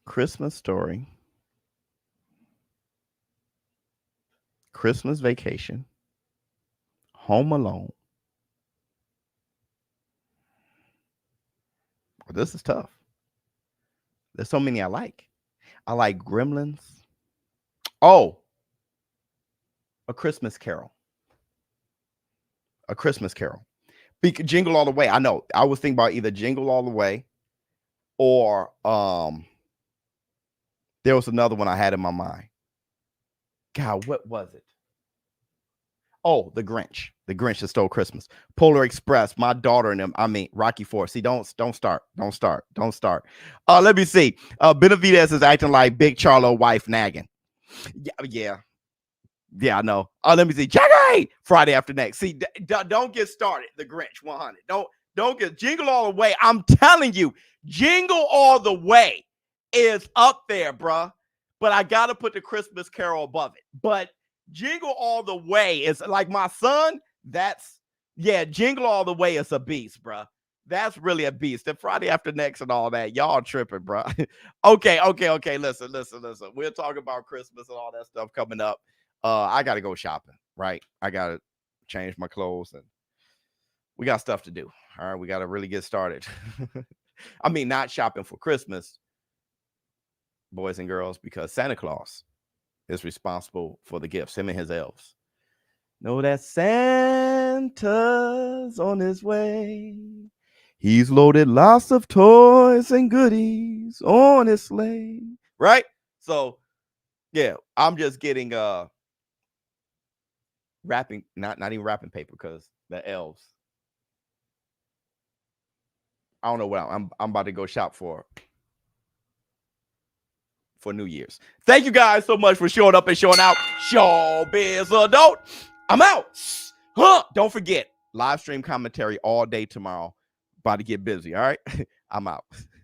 Christmas Story, Christmas Vacation, Home Alone. Well, this is tough. There's so many I like. I like Gremlins. Oh, A Christmas Carol. A Christmas Carol. Jingle All the Way. I know. I was thinking about either Jingle All the Way or there was another one I had in my mind. God, what was it? Oh, The Grinch. The Grinch That Stole Christmas. Polar Express. My daughter and them. I mean, Rocky IV. See, don't start. Let me see. Benavidez is acting like Big Charlo wife nagging. Yeah. Yeah, I know. Oh, let me see. Jackie! Friday after next. See, don't get started. The Grinch 100. Don't get Jingle All the Way. I'm telling you, Jingle All the Way is up there, bruh. But I got to put the Christmas Carol above it. But Jingle All the Way is like my son. Jingle All the Way is a beast, bruh. That's really a beast. The Friday after next and all that, y'all tripping, bruh. Okay. Listen. We'll talk about Christmas and all that stuff coming up. I got to go shopping, right? I got to change my clothes and we got stuff to do. All right. We got to really get started. I mean, not shopping for Christmas, boys and girls, because Santa Claus is responsible for the gifts, him and his elves. Know that Santa's on his way. He's loaded lots of toys and goodies on his sleigh. Right? So, yeah, I'm just getting wrapping, not even wrapping paper because the elves. I don't know what I'm about to go shop for New Year's. Thank you guys so much for showing up and showing out. ShowBizz Adult. I'm out. Don't forget, live stream commentary all day tomorrow. About to get busy. All right. I'm out.